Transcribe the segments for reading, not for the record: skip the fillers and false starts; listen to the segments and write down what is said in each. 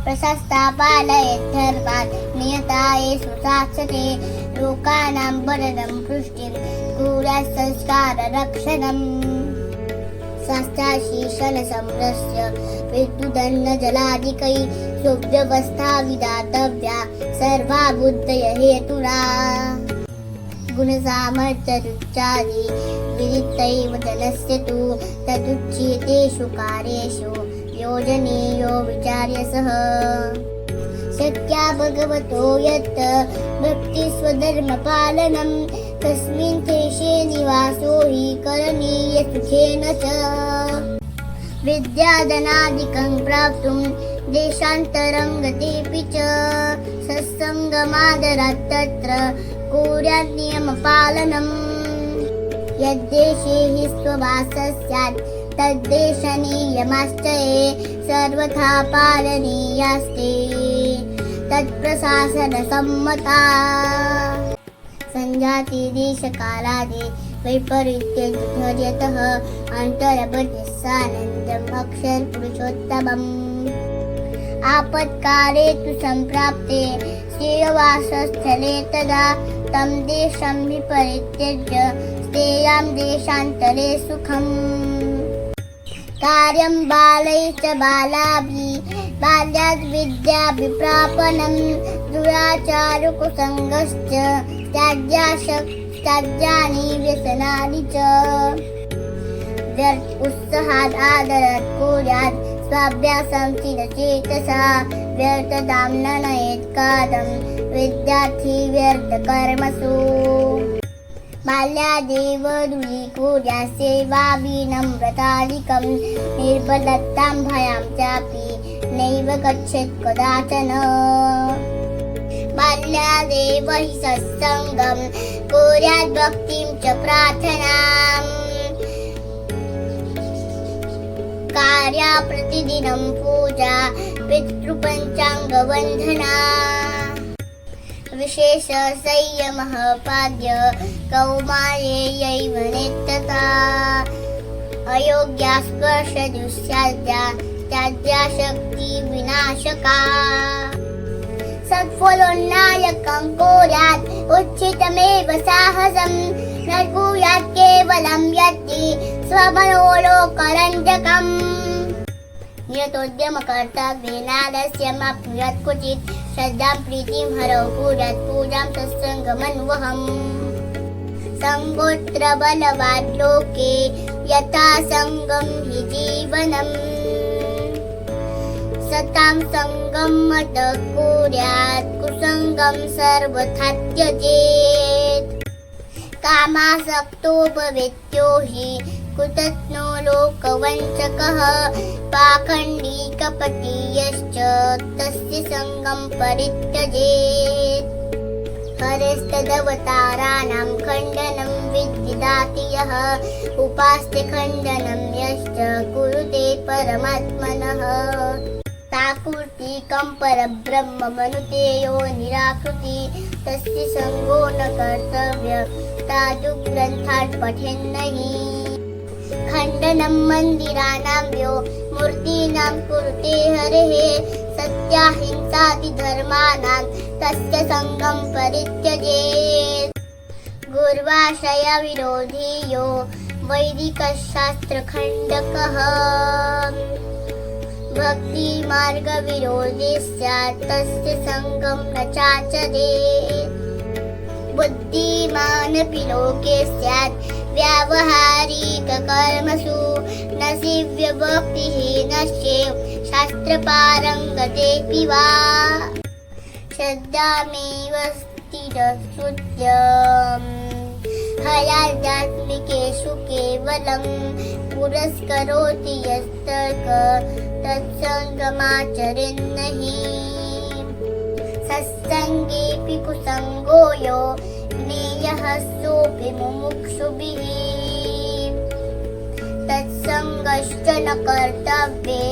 प्रशस्ता पालयेत् धर्मान् नियतायेषु साक्षते लोकानां वरदं पुष्टिं कुर्यात् संस्काररक्षणम् शास्त्राशीशलसम्रस्य विद्युदन्नजलादिकैः सुव्यवस्था विधातव्या सर्वा बुद्धयः हेतुना गुणसामर्थ्यरुच्चादि विदितैव जनस्य तु तदुच्यतेषु कार्येषु योजनीयो विचार्यसः शक्या भगवतो यत् भक्तिस्वधर्मपालनं तस्मिन् देशे निवासो हि करणीय सुखेन च विद्याधनादिकं प्राप्तुं देशान्तरं गतेऽपि च सत्सङ्गमादरात् तत्र कुर्यात् नियमपालनम् यद्देशे हि स्ववासः स्यात् तद्देशनियमाश्च ये सर्वथा पालनीयास्ते तत्प्रशासनसम्मता सञ्जातिदेशकालादि वैपरीत्यं अन्तर्बहिस्सानन्दम् अक्षरपुरुषोत्तमम् आपत्काले तु सम्प्राप्ते स्थिरवासस्थले तदा तं देशं विपरित्यज्य स्तेयां देशान्तरे सुखम् कार्यं बालैः च बालाभिः बाल्याद् विद्याभिप्रापनं दुराचारकुसङ्गश्च त्याज्यानि व्यसनानि च उत्साहात् आदरात् कुर्यात् स्वाभ्यासं चिरचेतसा व्यर्थतां न नयेत् कालं विद्यार्थी व्यर्थकर्मसु बाल्यादेव दूरीकुर्यात् सेवा विनम्रतादिकं निर्बलतां भयां चापि नैव गच्छेत् कदाचन बाल्यादेव हि सत्सङ्गं कुर्यात् भक्तिं च प्रार्थनाम् कार्या प्रतिदिनं पूजा पितृपञ्चाङ्गवन्दना विशेष संयमः पाद्य कौमार्यैव नेत्रता अयोग्या स्पर्शदुस्साध्या त्याज्या शक्ति विनाशका सत्फलोन्नायकं कुर्यात् उच्छितमेव साहसं न कुर्यात् केवलं यद्धि स्वमनोलोकरञ्जकम् नियतोद्यमकर्तव्येनालस्यमाप्नुयात् क्वचित् श्रद्धां प्रीतिं हरौ कुर्यात् पूजां सत्सङ्गमन्वहम् सङ्गोत्रबलवान् लोके यथा सङ्गं हि जीवनम् सतां सङ्गं मत कुर्यात् कुसङ्गं सर्वथा त्यजेत् कामासक्तो भवेत्यो हि कुतस्नो लोकवञ्चकः पाखण्डी कपटी यश्च तस्य सङ्गं परित्यजेत् हरेस्तदवताराणां खण्डनं विद्याति यः उपास्ते खण्डनं यश्च कुरुते परमात्मनः ताकृतिकं परब्रह्म मनुते यो निराकृति तस्य सङ्गो न कर्तव्य तादुग्रन्थान् पठेन्नहि खण्डनं मन्दिराणां यो मूर्तीनां कुरुते हरेः सत्याहिंसादिधर्माणां तस्य सङ्गं परित्यजेत् गुर्वाशयविरोधी यो वैदिकशास्त्रखण्डकः भक्तिमार्गविरोधी स्यात् तस्य सङ्गं न चाचरेत् बुद्धिमानपि लोके स्यात् व्यावहारिककर्मसु न सेव्यभक्तिः नश्चेत् शास्त्रपारङ्गतेऽपि वा श्रद्धामेव स्थिरश्रुत्यम् हयाध्यात्मिकेषु केवलं पुरस्करोति यस्तर्क तत्सङ्गमाचरेन्नहि सत्सङ्गेऽपि कुसङ्गो यो ज्ञेयः सोऽपि मुमुक्षुभिः तत्सङ्गश्च न कर्तव्ये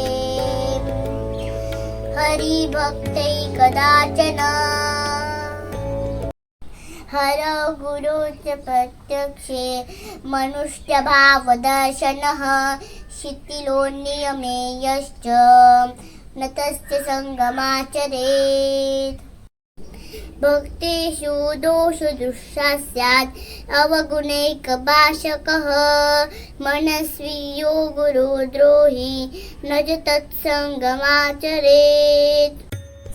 हरिभक्तै कदाचन हरौ गुरु च प्रत्यक्षे मनुष्यभावदर्शनः शिथिलो नियमे यश्च न तस्य सङ्गमाचरेत् भक्तेषु दोषो दुःस्सा स्यात् अवगुणैकभाषकः मनस्वी यो गुरुद्रोही न च तत्सङ्गमाचरेत्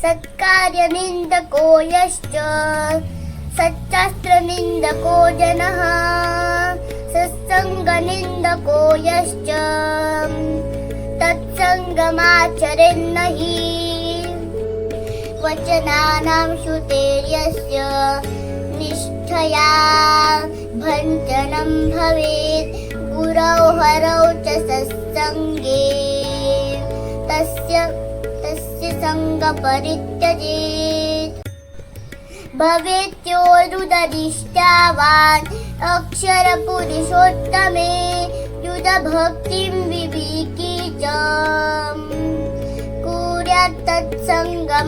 सत्कार्यनिन्दको यश्च सच्चास्त्रनिन्दको जनः सत्सङ्गनिन्दको यश्च तत्सङ्गमाचरेन्नहि वचनानां श्रुतेर्यस्य निष्ठया भञ्जनं भवेत् गुरौ हरौ च सत्सङ्गे तस्य सङ्गपरित्यजेत् भवेत्योरुदधिष्ठावान् अक्षरपुरुषोत्तमे युधभक्तिं विविकी च तत्सङ्गमादरात्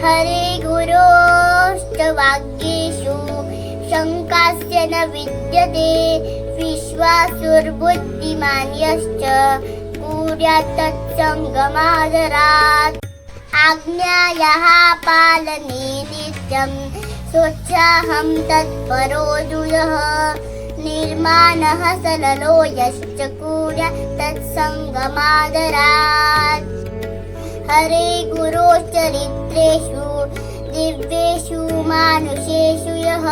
हरे गुरोश्च वाक्येषु शङ्कास्य न विद्यते विश्वासुर्बुद्धिमान् यश्च कुर्यात् तत्सङ्गमादरात् आज्ञायाः पालने नित्यं सोत्साहं तत्परो दुयः निर्माणः सललो यश्च कुर्यात् तत्सङ्गमादरात् हरे गुरोश्चरित्रेषु दिव्येषु मानुषेषु यः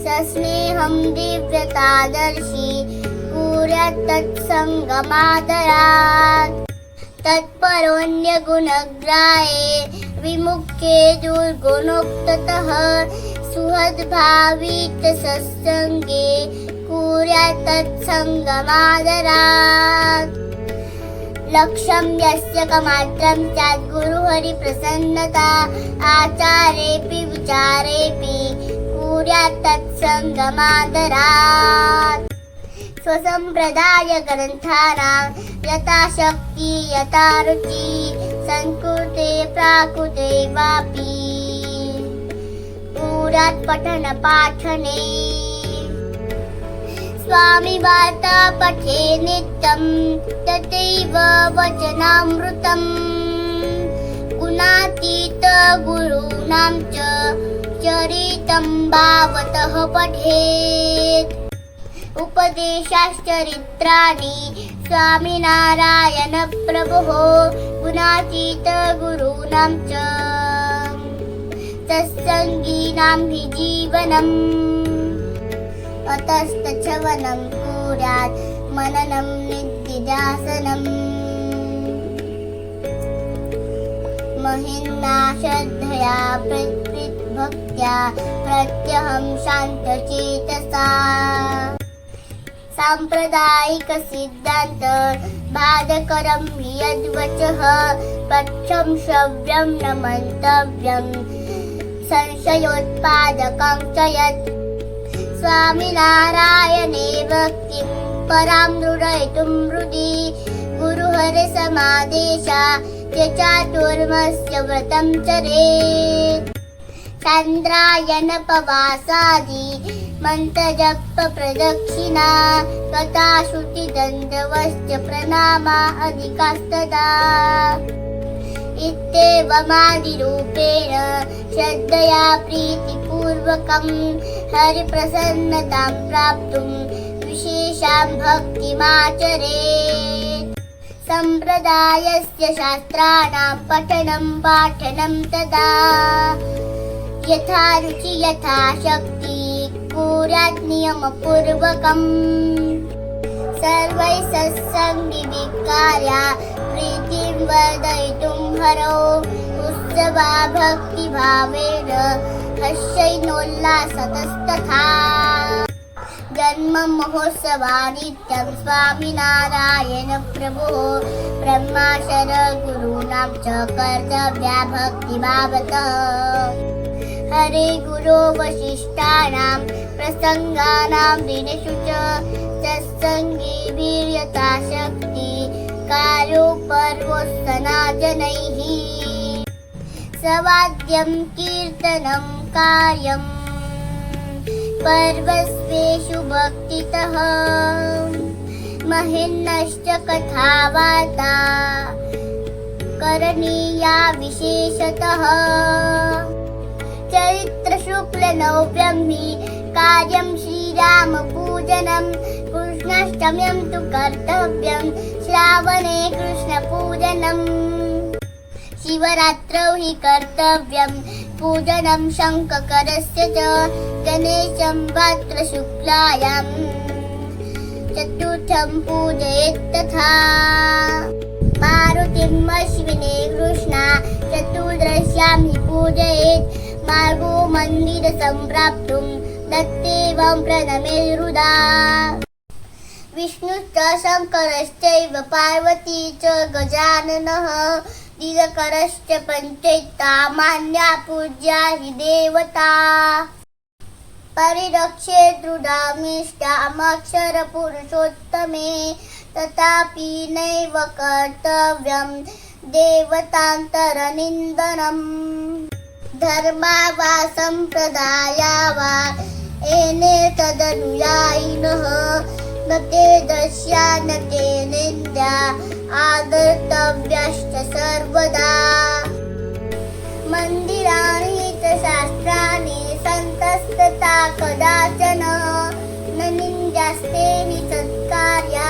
सस्नेहं दिव्यतादर्शी कुर्यात् तत्सङ्गमादरात् तत्परोऽन्यगुणग्राहे विमुखे दुर्गुणोक्ततः सुहद्भावी च सत्सङ्गे कुर्यात् तत्सङ्गमादरात् लक्ष्यं यस्य कमात्रं स्यात् गुरुहरिप्रसन्नता आचारेऽपि विचारेऽपि कुर्यात् तत्सङ्गमादरात् स्वसम्प्रदायग्रन्थानां यथाशक्ति यथा रुचि संस्कृते प्राकृते वापि कुर्यात् पठनपाठने स्वामी वार्ता पठे नित्यं तथैव वचनामृतं गुणातीत गुरूणां च चरितं भावतः पठेत् उपदेशाश्चरित्राणि स्वामिनारायणप्रभोः गुणातीत गुरूणां च सत्सङ्गिनां हि जीवनम् अतस्तच्छवनं कुर्यात् मननं निधिध्यासनम् महिम्ना श्रद्धया भक्त्या प्रत्यहं शान्तचेतसा साम्प्रदायिक सिद्धान्त बाधकरं हि यद्वचः पक्षं श्रव्यं न मन्तव्यं संशयोत्पादकं च यत् स्वामिनारायणे भक्तिं परां दृढयितुं हृदि गुरुहरसमादेशा च चातुर्मस्य व्रतं चरेत् चान्द्रायणपवासादि मन्त्रजप प्रदक्षिणा कथाश्रुतिदण्डवश्च प्रणामा अधिकास्तदा इत्येवमादिरूपेण श्रद्धया प्रीतिपूर्वकं हरिप्रसन्नतां प्राप्तुं विशेषां भक्तिमाचरेत् सम्प्रदायस्य शास्त्राणां पठनं पाठनं तदा यथा रुचि यथा शक्ति कुर्यात् नियमपूर्वकम् सर्वैः सत्सङ्गिभिः कार्या प्रीतिं वर्धयितुं हरौ उत्सवा भक्तिभावेन हर्षेणोल्लासतस्तथा जन्म महोत्सवा नित्यं स्वामिनारायणप्रभोः ब्रह्माशर गुरूणां च कर्तव्या भक्तिभावतः हरे गुरो वसिष्ठानां प्रसङ्गानां दिनेषु च सत्सङ्गिभिर्यथा शक्ति कार्यो पर्वोत्सना जनैः सवाद्यं कीर्तनं कार्यं पर्वस्वेषु भक्तितः महिन्नश्च कथा वार्ता करणीया विशेषतः चैत्र शुक्ल नवम्यं हि कार्यं श्रीरामपूजनं कृष्णाष्टम्यं तु कर्तव्यं श्रावणे कृष्णपूजनम् शिवरात्रौ हि कर्तव्यं पूजनं शङ्करस्य च गणेशं भाद्रशुक्लायां चतुर्थं पूजयेत् तथा मारुतिम् अश्विने कृष्णा चतुर्दश्यां हि पूजयेत् मार्गो मन्दिरसम्प्राप्तुं दत्तेवं प्रणमेरुदा विष्णुश्च शङ्करश्चैव पार्वती च गजाननः दिनकरश्च पञ्चैता मान्या पूज्या हि देवता परिरक्षे दृढामिष्टामक्षरपुरुषोत्तमे तथापि नैव कर्तव्यं देवतान्तरनिन्दनम् धर्मा वा सम्प्रदाया वा एने तदनुयायिनः न ते दस्या न ते निन्द्या आदर्तव्याश्च सर्वदा मन्दिराणि च शास्त्राणि सन्तस्तथा कदाचन न निन्द्यास्ते हि सत्कार्या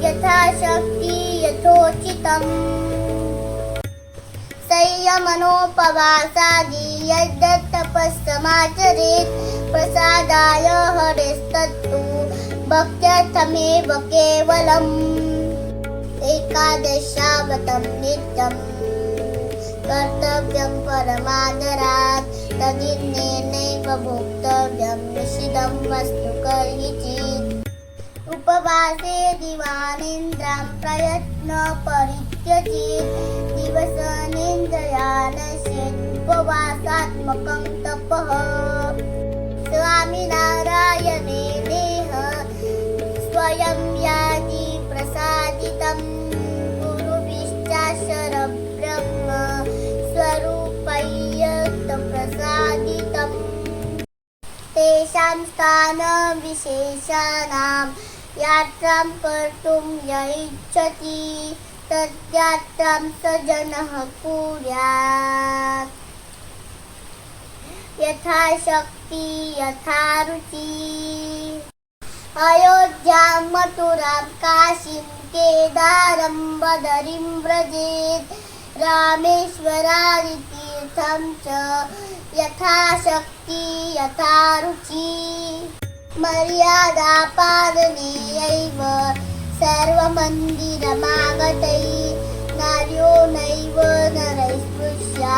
यथाशक्ति यथोचितम् संयमनोपवासादि यद्तपस्समाचरेत् प्रसादाय हरेस्तत्तु भक्त्यर्थमेव केवलम् एकादशाव्रतं नित्यं कर्तव्यं परमादरात् तदिन्नेनैव भोक्तव्यं निषिद्धं वस्तु कर्हिचित् उपवासे दिवानिन्द्रां प्रयत्न परित्यजेत् दिवसनेन्द्रयानश्येत् उपवासात्मकं तपः स्वामिनारायणेनेह स्वयं याति प्रसादितं गुरुभिश्चाक्षरब्रह्म स्वरूपैयत्प्रसादितम् तेषां स्थानविशेषाणां यात्रां कर्तुं य इच्छति तद्यात्रां स जनः कुर्यात् यथाशक्ति यथा रुचि अयोध्यां मथुरां काशीं केदारं बदरीं व्रजेत् रामेश्वरादि तीर्थं च यथाशक्ति यथा रुचि मर्यादा पालनेयैव सर्वमन्दिरमागतैः नार्यो नैव नरैस्पृश्या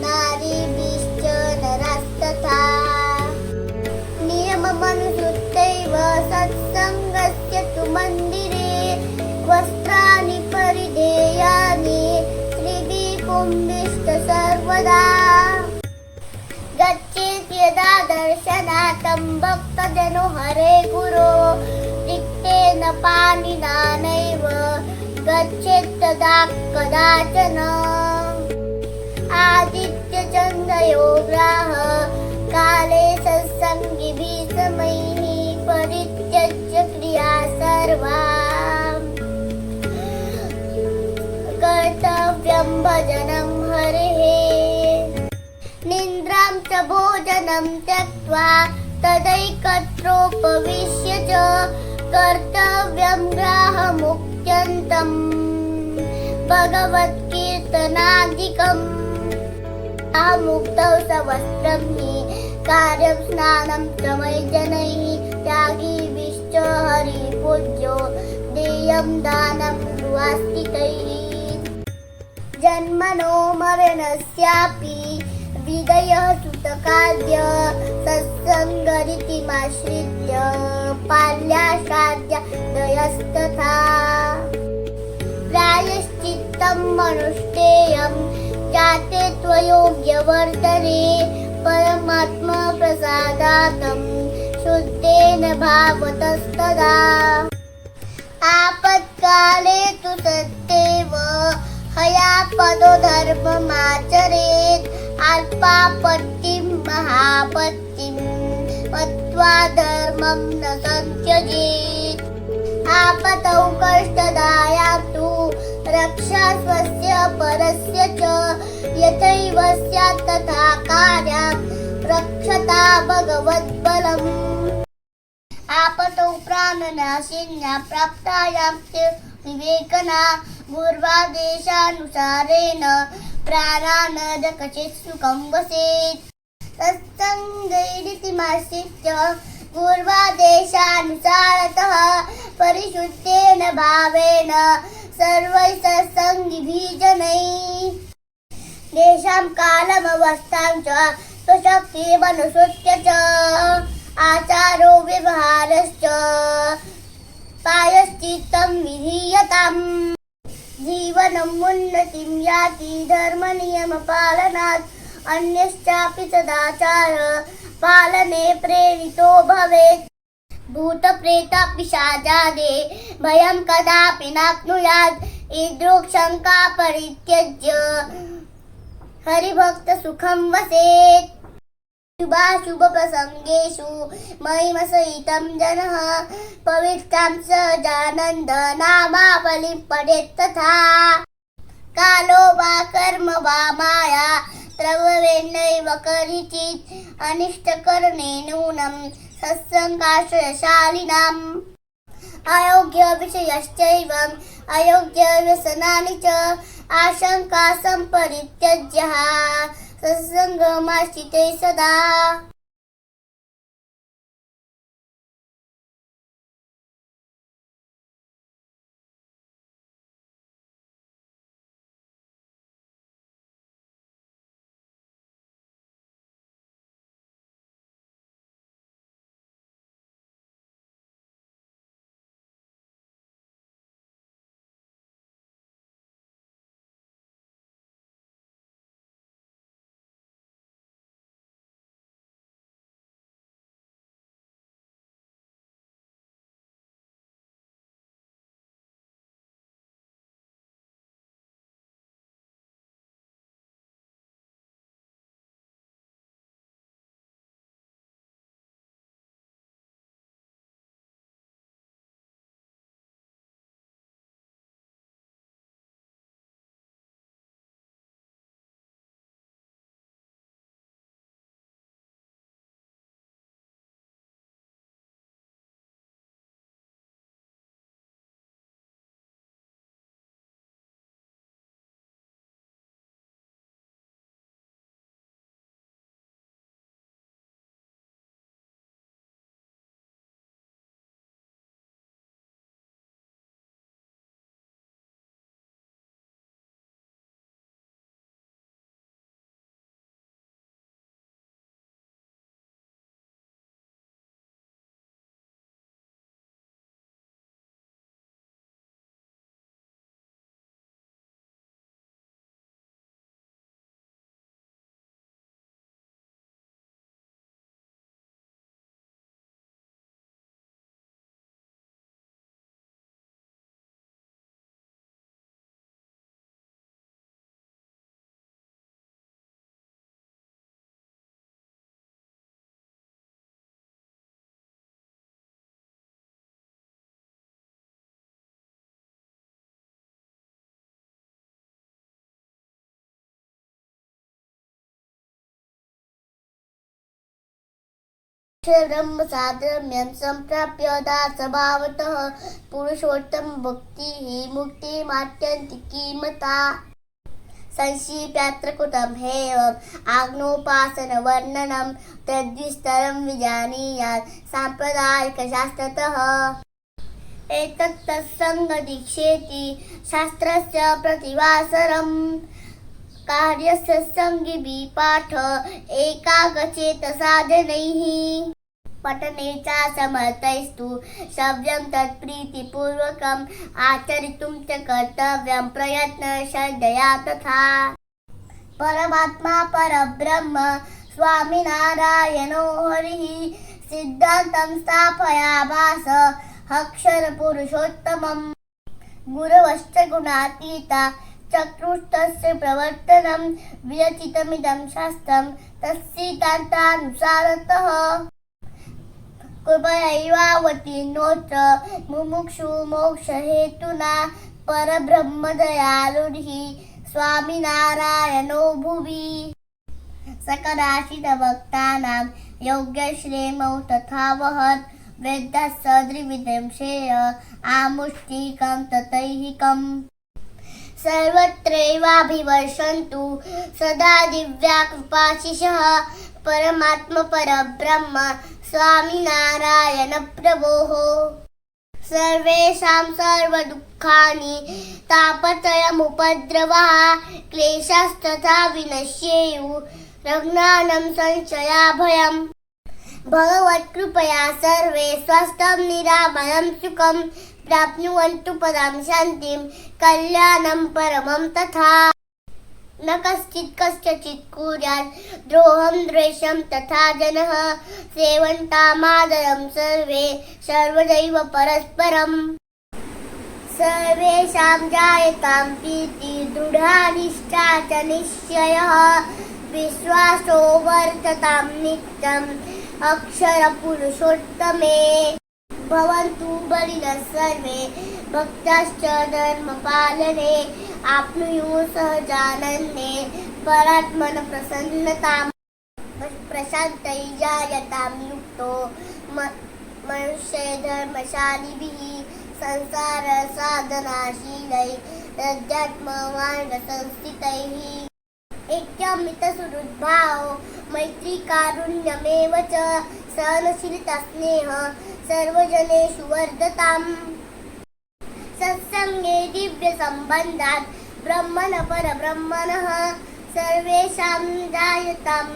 नारीभिश्च नरस्तथा नियममनुसृत्यैव सत्सङ्गस्य तु मन्दिरे वस्त्राणि परिधेयानि स्त्रीभिः पुंभिश्च सर्वदा गच्छेत् यदा दर्शनार्थं भक्तजनो हरे गुरो रिक्तेन पाणिना नैव गच्छेत् तदा कदाचन आदित्यचन्द्रयोग्राः काले सत्सङ्गिभिः समैः परित्यज्य क्रिया सर्वाम् कर्तव्यं भजनं हरेः निन्द्रां च भोजनं त्यक्त्वा तदैकत्रोपविश्य च कर्तव्यं ग्राहमुक्त्यन्तम् भगवत्कीर्तनादिकम् आमुक्तौ सवस्त्रं हि कार्यं स्नानं च वैजनैः त्यागीभिश्च हरिपूज्यो देयं दानं गृहास्तिकैः जन्मनो मरणस्यापि विदयः सुतकाद्य सत्सङ्गरीतिमाश्रित्य पाल्याश्राद्या दयस्तथा प्रायश्चित्तं मनुष्ठेयं जाते त्वयोग्यवर्तने परमात्मप्रसादातं शुद्धेन भावतस्तदा आपत्काले तु सत्येव हयापदो धर्ममाचरेत् अल्पापत्तिं महापत्तिं मत्वा धर्मं न संत्यजेत् आपतौ कष्टदायां तु रक्षा स्वस्य परस्य च यथैव स्यात् तथा कार्यं रक्षता भगवद्बलम् आपतौ प्राणनाशिन्यां प्राप्तायां च विवेकना गुर्वादेशानुसारेण प्राणान् कचित् सुखं वसेत् तत्सङ्गैरितिमाश्रित्य गुर्वादेशानुसारतः परिशुद्धेन भावेन सर्वैः सत्सङ्गिभिः जनैः तेषां कालमवस्थां च स्वशक्तिमनुसृत्य च आचारो व्यवहारश्च प्रायश्चित्तं विधीयताम् जीवनम् उन्नतिं याति धर्मनियमपालनात् अन्यश्चापि सदाचार पालने प्रेरितो भवेत् भूतप्रेतपिशाचादे भयं कदापि नाप्नुयात् ईदृक्शङ्का परित्यज्य हरिभक्तसुखं वसेत् शुभाशुभप्रसङ्गेषु महिमसहितं जनः पवित्रां सजानन्द नामावलिं पठेत् तथा कालो वा कर्म वा माया प्रभवेन्नैव करिचित् अनिष्टकरणे नूनं सत्सङ्गाश्रयशालिनाम् अयोग्यविषयश्चैव अयोग्यव्यसनानि च आशङ्का सम्परित्यज्य सत्सङ्गमाश्रिते सदा ब्रह्म साधर्म्यं सम्प्राप्य दासभावतः पुरुषोत्तम भक्तिः मुक्तिमात्यन्तिकी मता संक्षिप्यत्र कृतं हेयम् आग्नोपासनवर्णनं तद्विस्तरं विजानीयात् साम्प्रदायिकशास्त्रतः एतत् तत्सङ्गदीक्षेति शास्त्रस्य प्रतिवासरम् कार्यस्य सङ्गिभिः पाठ एकाग्रचेतसाधनैः पठने च समर्थैस्तु श्रव्यं तत्प्रीतिपूर्वकम् आचरितुं च कर्तव्यं प्रयत्नश्रद्धया तथा परमात्मा परब्रह्म स्वामिनारायणो हरिः सिद्धान्तं स्थापयामास अक्षरपुरुषोत्तमम् गुरवश्च गुणातीता चक्रुस्तस्य प्रवर्तनं विरचितमिदं शास्त्रं तत्सिद्धान्तानुसारतः कृपयैवावतीर्णोऽत्र मुमुक्षु मोक्षहेतुना परब्रह्मदयालुर्हि स्वामिनारायणो भुवि सकराशितभक्तानां योग्यश्रेमौ तथा वहत् वेदाः सद्विविधं श्रेय आमुष्टिकं ततैहिकम् सर्वत्रैवाभिवर्षन्तु सदा दिव्या कृपाशिषः परमात्म परब्रह्म स्वामिनारायण प्रभोः सर्वेषां सर्वदुःखानि तापत्रयमुपद्रवः क्लेशास्तथा विनश्येयुः रघ्नानं संशयाभयम् भगवत्कृपया सर्वे स्वस्थं निरामयं सुखं प्राप्नुवन्तु पदां शान्तिं कल्याणं परमं तथा न कश्चित् कस्यचित् कुर्यात् द्रोहं द्वेषं तथा जनः सेवन्तामादरं सर्वे सर्वदैव परस्परम् सर्वेषां जायतां प्रीतिः दृढा निष्ठा च निश्चयः विश्वासो वर्ततां नित्यम् अक्षरपुरुषोत्तमे भवन्तु बलिनः सर्वे भक्ताश्च धर्मपालने आप्नुयुः सहजानन्दे परात्मन प्रसन्नतां प्रशान्तै जायतां युक्तो मनुष्ये धर्मशालिभिः संसार साधनाशीलै अध्यात्ममार्गसंस्थितैः ऐक्यमितसुहृद्भाव मैत्री कारुण्यमेव च सहनशीलता स्नेह सर्वजनेषु वर्धताम् सत्संगे दिव्यसम्बन्धात् ब्रह्मण परब्रह्मणः सर्वेषां जायतां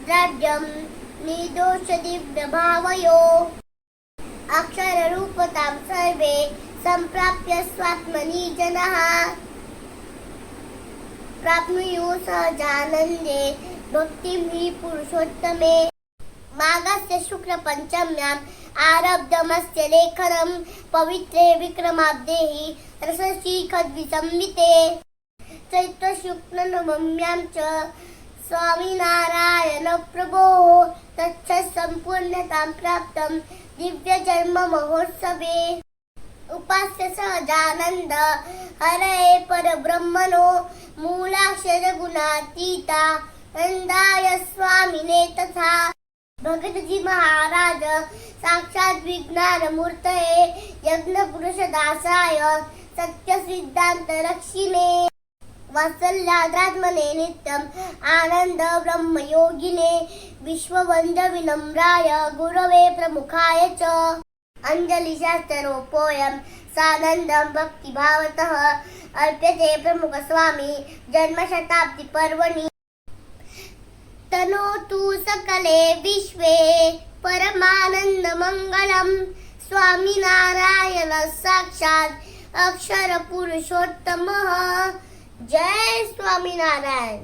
द्रव्यं निर्दोषदिव्यभावयो अक्षररूपतां सर्वे सम्प्राप्य स्वात्मनि जनाः प्राप्नुयुः सहजानन्दे भक्तिं हि पुरुषोत्तमे माघस्य शुक्लपञ्चम्याम् आरब्धमस्य लेखनं पवित्रे विक्रमाब्देहि रसशिखद्विसंविते चैत्रशुक्लनवम्यां च स्वामिनारायणप्रभोः तच्छम्पूर्णतां प्राप्तं दिव्यजन्ममहोत्सवे उपास्य सहजानन्द हरये परब्रह्मणो मूलाक्षरगुणातीता नन्दाय स्वामिने तथा भगतजी महाराज साक्षात् विज्ञानमूर्तये यज्ञपुरुषदासाय सत्यसिद्धान्तरक्षिणे वात्सल्याद्रात्मने नित्यम् आनन्द ब्रह्मयोगिने विश्ववन्द्यविनम्राय गुरवे प्रमुखाय च अञ्जलिशास्त्रोपोऽयं सानन्दं भक्तिभावतः अर्प्यते प्रमुखस्वामी जन्मशताब्दिपर्वणि तनोतु सकले विश्वे परमानन्दमङ्गलं स्वामिनारायणः साक्षात् अक्षरपुरुषोत्तमः जय स्वामिनारायण।